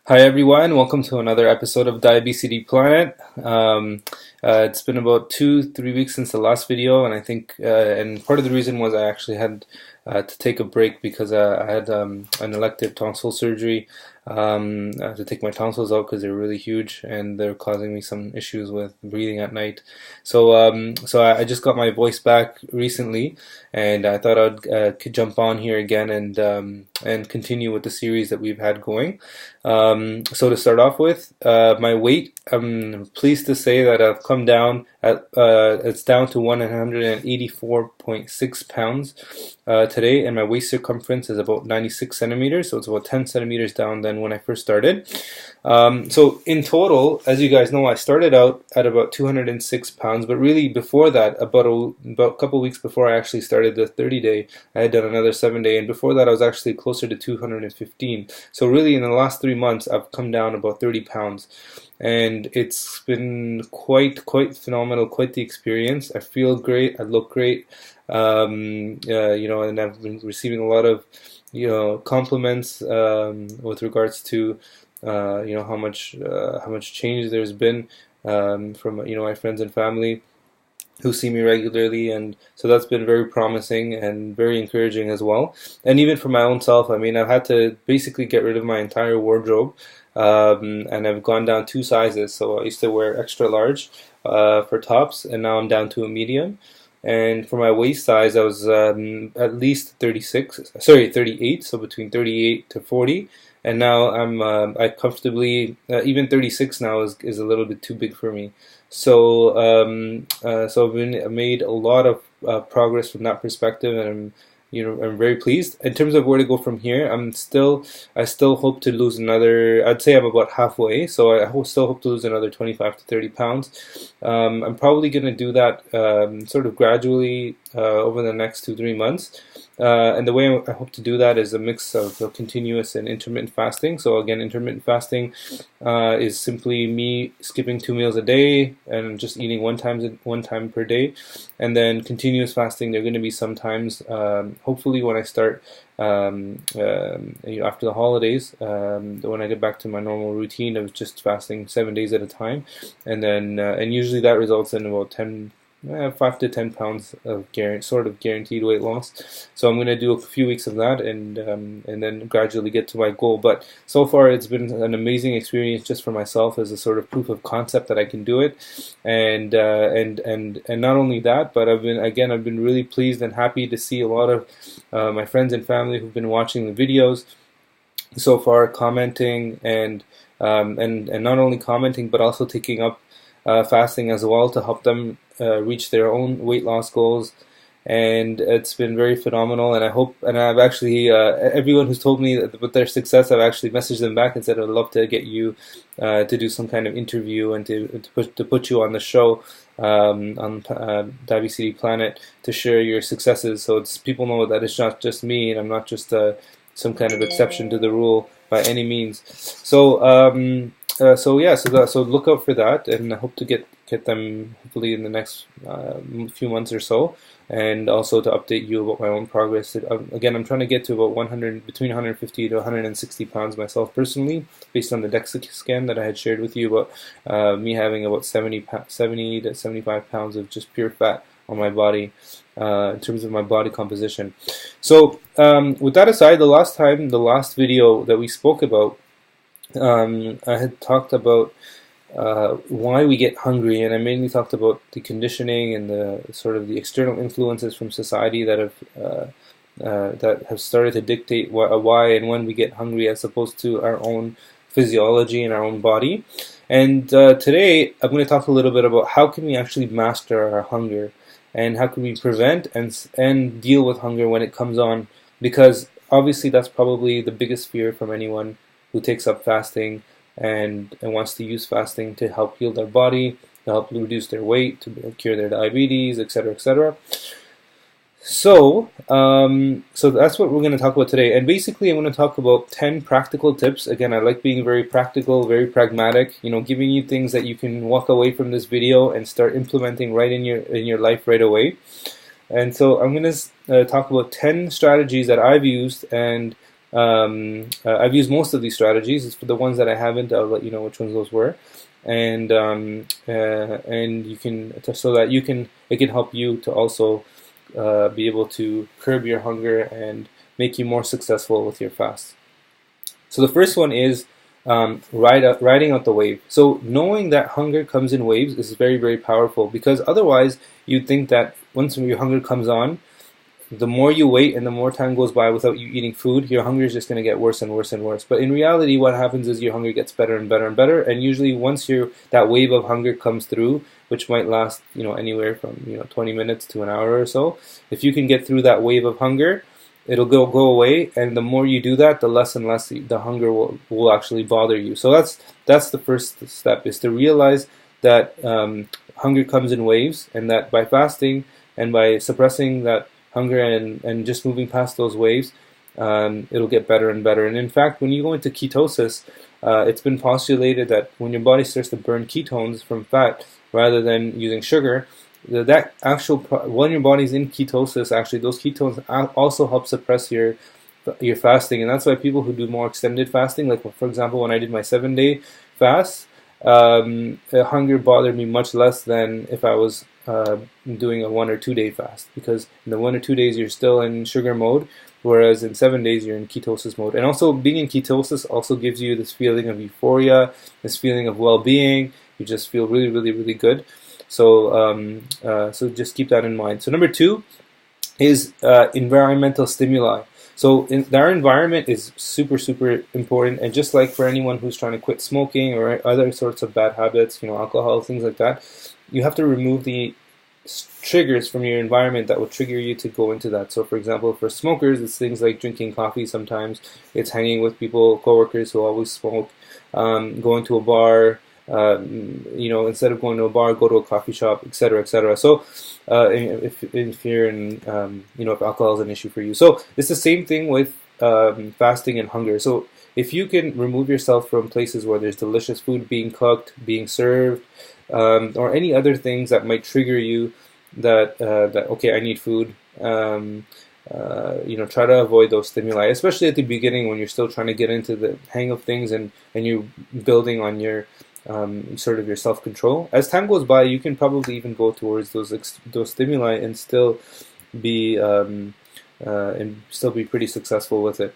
Hi everyone, welcome to another episode of the Obesity Planet. It's been about 2-3 weeks since the last video, and I think, and part of the reason was I actually had to take a break because I had an elective tonsil surgery to take my tonsils out because they're really huge and they're causing me some issues with breathing at night. So I just got my voice back recently, and I thought could jump on here again and continue with the series that we've had going. So to start off with, my weight, I'm pleased to say that I've come down it's down to 184.6 pounds today, and my waist circumference is about 96 centimeters, so it's about 10 centimeters down than when I first started. So in total, as you guys know, I started out at about 206 pounds, but really before that, about a couple weeks before I actually started the 30-day, I had done another 7-day, and before that I was actually closer to 215. So really in the last 3 months, I've come down about 30 pounds. And it's been quite phenomenal, quite the experience. I feel great, I look great, and I've been receiving a lot of, compliments with regards to, how much change there's been from my friends and family who see me regularly, and so that's been very promising and very encouraging as well. And even for my own self, I mean, I've had to basically get rid of my entire wardrobe, and I've gone down 2 sizes. So I used to wear extra large for tops, and now I'm down to a medium. And for my waist size, I was at least 38, so between 38 to 40. And now I comfortably, even 36 now is a little bit too big for me. So I've made a lot of progress from that perspective, and I'm very pleased. In terms of where to go from here, I still hope to lose another. I'd say I'm about halfway, so still hope to lose another 25 to 30 pounds. I'm probably going to do that sort of gradually over the next 2-3 months. And the way I hope to do that is a mix of continuous and intermittent fasting. So again, intermittent fasting is simply me skipping 2 meals a day and just eating one time per day. And then continuous fasting, there are going to be some times, hopefully when I start after the holidays, when I get back to my normal routine of just fasting 7 days at a time, and then and usually that results in about 5 to 10 pounds of guaranteed weight loss. So I'm going to do a few weeks of that, and then gradually get to my goal. But so far it's been an amazing experience just for myself as a sort of proof of concept that I can do it, and not only that, but I've been really pleased and happy to see a lot of my friends and family who've been watching the videos so far, commenting and not only commenting but also taking up fasting as well to help them reach their own weight loss goals. And it's been very phenomenal, and I hope, and I've actually everyone who's told me about their success, I've actually messaged them back and said I'd love to get you to do some kind of interview and to put you on the show on the Obesity Planet to share your successes, so people know that it's not just me and I'm not just some kind of exception to the rule by any means. So so look out for that, and I hope to get them hopefully in the next few months or so, and also to update you about my own progress. Again, I'm trying to get to about between 150 to 160 pounds myself personally, based on the DEXA scan that I had shared with you about me having about 70 to 75 pounds of just pure fat on my body in terms of my body composition. So with that aside, the last video that we spoke about, I had talked about why we get hungry, and I mainly talked about the conditioning and the sort of the external influences from society that have started to dictate why and when we get hungry, as opposed to our own physiology and our own body. And today I'm going to talk a little bit about how can we actually master our hunger, and how can we prevent and deal with hunger when it comes on, because obviously that's probably the biggest fear from anyone who takes up fasting and wants to use fasting to help heal their body, to help reduce their weight, to cure their diabetes, etc., etc. So that's what we're going to talk about today. And basically, I'm going to talk about 10 practical tips. Again, I like being very practical, very pragmatic, giving you things that you can walk away from this video and start implementing right in your life right away. And so I'm going to talk about 10 strategies that I've used and I've used most of these strategies. For the ones that I haven't, I'll let you know which ones those were, and you can, so that you can, it can help you to also be able to curb your hunger and make you more successful with your fast. So the first one is riding out the wave. So knowing that hunger comes in waves is very, very powerful, because otherwise you'd think that once your hunger comes on, the more you wait and the more time goes by without you eating food, your hunger is just going to get worse and worse and worse. But in reality, what happens is your hunger gets better and better and better. And usually once that wave of hunger comes through, which might last, anywhere from, 20 minutes to an hour or so, if you can get through that wave of hunger, it'll go away. And the more you do that, the less and less the hunger will actually bother you. So that's the first step, is to realize that hunger comes in waves, and that by fasting and by suppressing that hunger and just moving past those waves, it'll get better and better. And in fact, when you go into ketosis, it's been postulated that when your body starts to burn ketones from fat rather than using sugar, when your body's in ketosis, actually those ketones also help suppress your fasting. And that's why people who do more extended fasting, like for example when I did my 7-day fast, hunger bothered me much less than if I was doing a 1 or 2 day fast, because in the 1 or 2 days you're still in sugar mode, whereas in 7 days you're in ketosis mode. And also being in ketosis also gives you this feeling of euphoria, this feeling of well-being. You just feel really, really, really good. So so just keep that in mind. So number 2 is environmental stimuli. So our environment is super, super important. And just like for anyone who's trying to quit smoking or other sorts of bad habits, alcohol, things like that, you have to remove the triggers from your environment that will trigger you to go into that. So for example, for smokers, it's things like drinking coffee sometimes, it's hanging with coworkers who always smoke, going to a bar, instead of going to a bar, go to a coffee shop, etc., etc. So if you're in, if alcohol is an issue for you. So it's the same thing with fasting and hunger. So if you can remove yourself from places where there's delicious food being cooked, being served, or any other things that might trigger you that okay, I need food, try to avoid those stimuli, especially at the beginning when you're still trying to get into the hang of things and you're building on your sort of your self-control. As time goes by, you can probably even go towards those stimuli and still be pretty successful with it.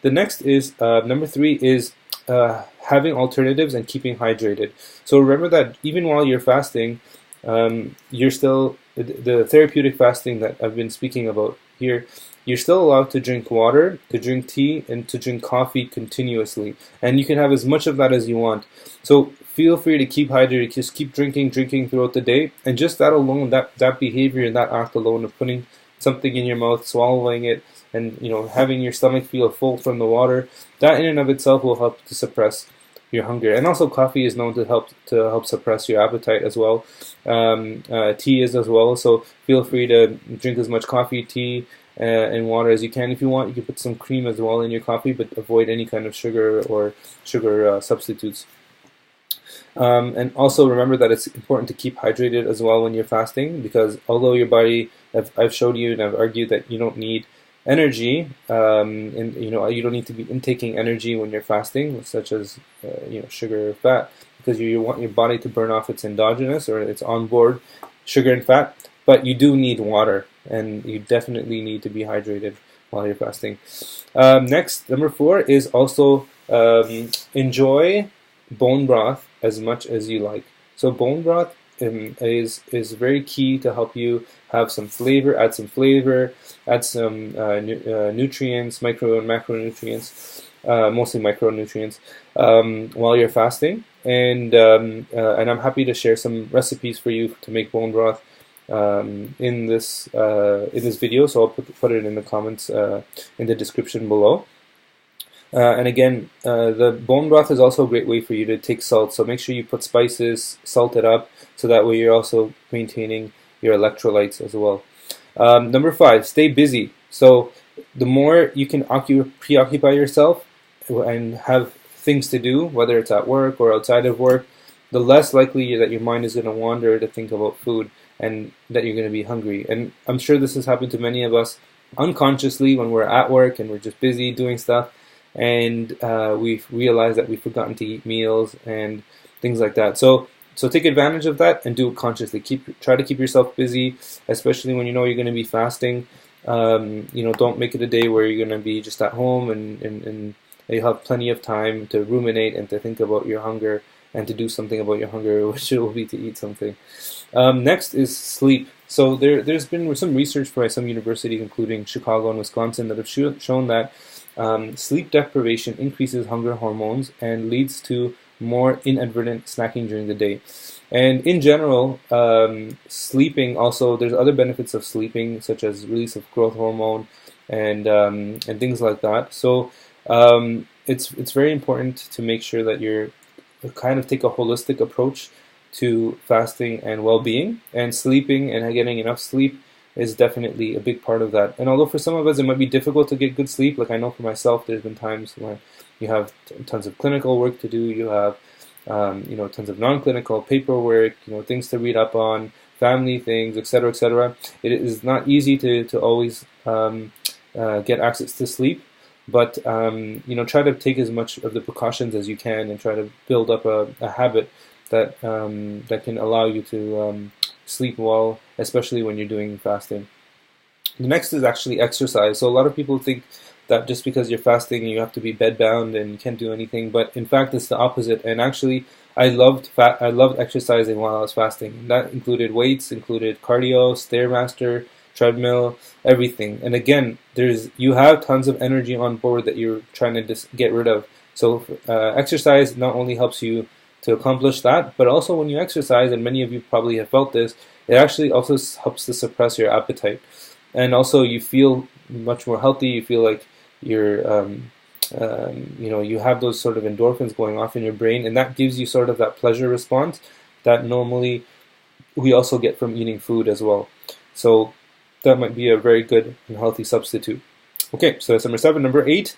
The next is number 3 is having alternatives and keeping hydrated. So remember that even while you're fasting, you're still, the therapeutic fasting that I've been speaking about here, you're still allowed to drink water, to drink tea, and to drink coffee continuously. And you can have as much of that as you want. So feel free to keep hydrated, just keep drinking throughout the day. And just that alone, that behavior and that act alone of putting something in your mouth, swallowing it, and having your stomach feel full from the water, that in and of itself will help to suppress your hunger. And also coffee is known to help suppress your appetite as well. Tea is as well. So feel free to drink as much coffee, tea, and water as you can. If you want, you can put some cream as well in your coffee, but avoid any kind of sugar or sugar substitutes. And also remember that it's important to keep hydrated as well when you're fasting, because although your body, I've showed you and I've argued that you don't need energy, and you don't need to be intaking energy when you're fasting, such as sugar or fat, because you want your body to burn off its endogenous or its onboard sugar and fat. But you do need water, and you definitely need to be hydrated while you're fasting. Next, number 4 is also enjoy bone broth as much as you like. So bone broth is very key to help you have some flavor, add some nutrients, micro and macronutrients, mostly micronutrients, while you're fasting. And I'm happy to share some recipes for you to make bone broth in this video. So I'll put it in the comments in the description below. And again, the bone broth is also a great way for you to take salt. So make sure you put spices, salt it up, so that way you're also maintaining your electrolytes as well. Number 5, stay busy. So the more you can preoccupy yourself and have things to do, whether it's at work or outside of work, the less likely that your mind is going to wander to think about food and that you're going to be hungry. And I'm sure this has happened to many of us unconsciously when we're at work and we're just busy doing stuff, and we've realized that we've forgotten to eat meals and things like that. So take advantage of that and do it consciously. Try to keep yourself busy, especially when you know you're going to be fasting. Don't make it a day where you're going to be just at home and you'll have plenty of time to ruminate and to think about your hunger and to do something about your hunger, which will be to eat something. Next is sleep. So there's been some research by some universities, including Chicago and Wisconsin, that have shown that sleep deprivation increases hunger hormones and leads to more inadvertent snacking during the day. And in general, sleeping also, there's other benefits of sleeping, such as release of growth hormone and things like that. So it's very important to make sure that you're kind of take a holistic approach to fasting and well-being, and sleeping and getting enough sleep is definitely a big part of that. And although for some of us it might be difficult to get good sleep, like I know for myself, there's been times when you have tons of clinical work to do, you have tons of non-clinical paperwork, things to read up on, family things, etc., etc. It is not easy to always get access to sleep, but try to take as much of the precautions as you can and try to build up a habit that can allow you to sleep well, especially when you're doing fasting. The next is actually exercise. So a lot of people think that just because you're fasting you have to be bedbound and you can't do anything, but in fact it's the opposite. And actually I loved exercising while I was fasting. And that included weights, included cardio, Stairmaster, treadmill, everything. And again, you have tons of energy on board that you're trying to just get rid of. So exercise not only helps you to accomplish that, but also when you exercise, and many of you probably have felt this, it actually also helps to suppress your appetite. And also you feel much more healthy, you feel like you're, you have those sort of endorphins going off in your brain, and that gives you sort of that pleasure response that normally we also get from eating food as well. So that might be a very good and healthy substitute. Okay, so that's number 7. Number 8,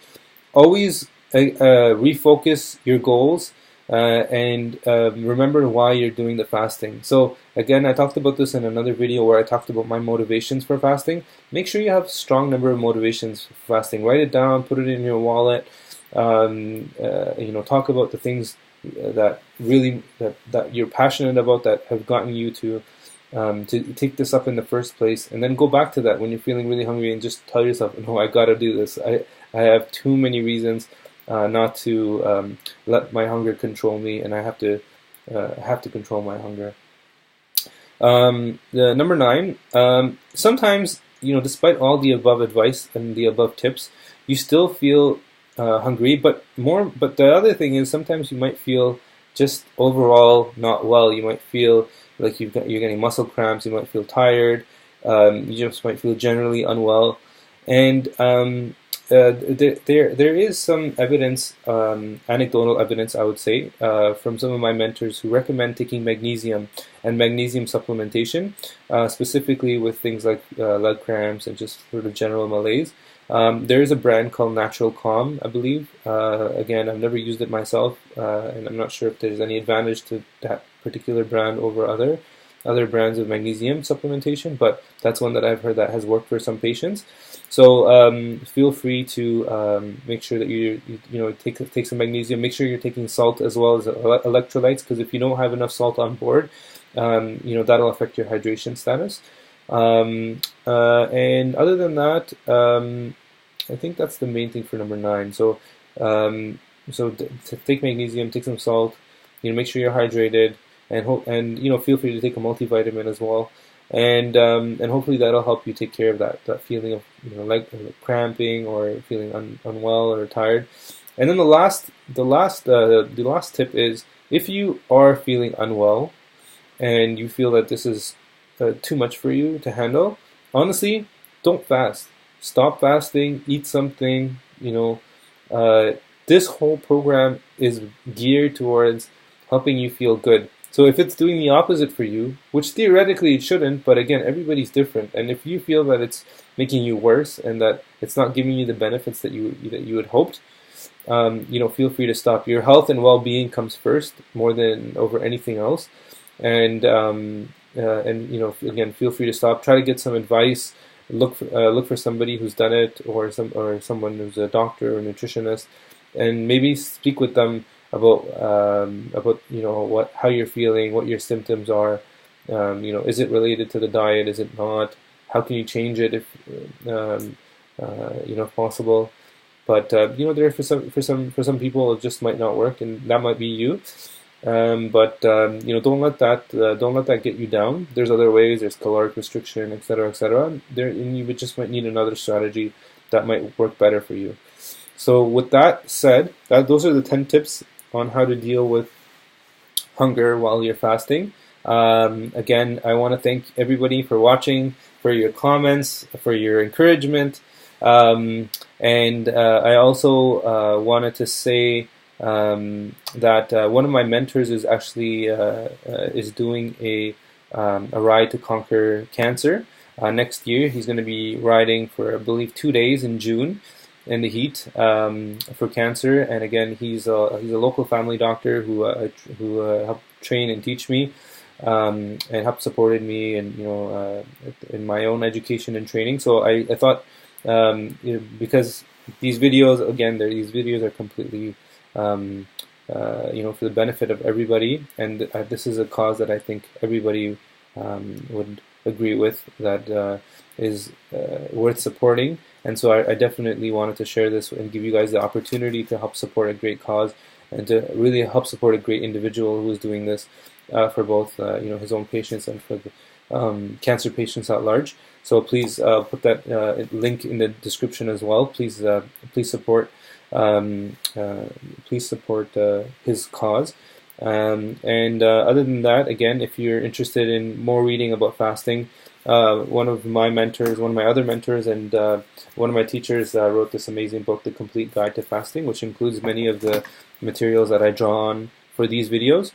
always refocus your goals and remember why you're doing the fasting. So again, I talked about this in another video where I talked about my motivations for fasting. Make sure you have a strong number of motivations for fasting. Write it down, put it in your wallet. Talk about the things that really that you're passionate about, that have gotten you to take this up in the first place, and then go back to that when you're feeling really hungry and just tell yourself, no, I gotta do this. I have too many reasons not to let my hunger control me, and I have to control my hunger. The number 9, sometimes, despite all the above advice and the above tips, you still feel hungry, but the other thing is sometimes you might feel just overall not well. You might feel like you're getting muscle cramps, you might feel tired, you just might feel generally unwell. And there is some evidence, anecdotal evidence I would say, from some of my mentors who recommend taking magnesium and magnesium supplementation, specifically with things like leg cramps and just sort of general malaise. There is a brand called Natural Calm, I believe. Again, I've never used it myself, and I'm not sure if there's any advantage to that particular brand over other brands of magnesium supplementation, but that's one that I've heard that has worked for some patients. So feel free to make sure that you take some magnesium. Make sure you're taking salt as well as electrolytes, because if you don't have enough salt on board, that'll affect your hydration status. And other than that, I think that's the main thing for number 9. So to take magnesium, take some salt, make sure you're hydrated, and feel free to take a multivitamin as well, and hopefully that'll help you take care of that feeling of like cramping or feeling unwell or tired. And then the last tip is, if you are feeling unwell and you feel that this is too much for you to handle, honestly, don't fast. Stop fasting, eat something. This whole program is geared towards helping you feel good. So if it's doing the opposite for you, which theoretically it shouldn't, but again, everybody's different, and if you feel that it's making you worse and that it's not giving you the benefits that you had hoped, feel free to stop. Your health and well-being comes first, more than over anything else, and again, feel free to stop. Try to get some advice look for somebody who's done it, or someone who's a doctor or nutritionist, and maybe speak with them about how you're feeling, what your symptoms are. Is it related to the diet? Is it not? How can you change it if possible? But there for some people it just might not work, and that might be you. But don't let that get you down. There's other ways. There's caloric restriction, etc., etc. And you just might need another strategy that might work better for you. So with that said, those are the 10 tips on how to deal with hunger while you're fasting. Again, I want to thank everybody for watching, for your comments, for your encouragement, and I also wanted to say that one of my mentors is actually is doing a ride to conquer cancer next year. He's going to be riding for, I believe, 2 days in June in the heat for cancer. And again, he's a local family doctor who helped train and teach me, and helped supported me in my own education and training. So I thought, because these videos are completely for the benefit of everybody, and this is a cause that I think everybody would agree with, that is worth supporting. And so I definitely wanted to share this and give you guys the opportunity to help support a great cause, and to really help support a great individual who is doing this for both his own patients and for the cancer patients at large. So please put that link in the description as well. Please support his cause. And other than that, again, if you're interested in more reading about fasting, one of my other mentors, and one of my teachers wrote this amazing book, The Complete Guide to Fasting, which includes many of the materials that I draw on for these videos.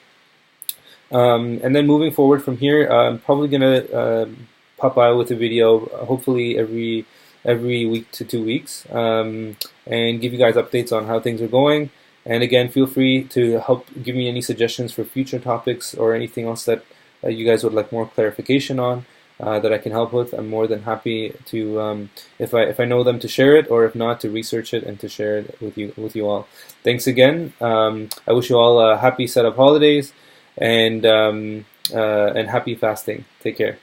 And then moving forward from here, I'm probably going to pop out with a video, hopefully every week to 2 weeks, and give you guys updates on how things are going. And again, feel free to help give me any suggestions for future topics or anything else that you guys would like more clarification on, that I can help with. I'm more than happy to, if I know them, to share it, or if not, to research it and to share it with you all. Thanks again. I wish you all a happy set of holidays, and happy fasting. Take care.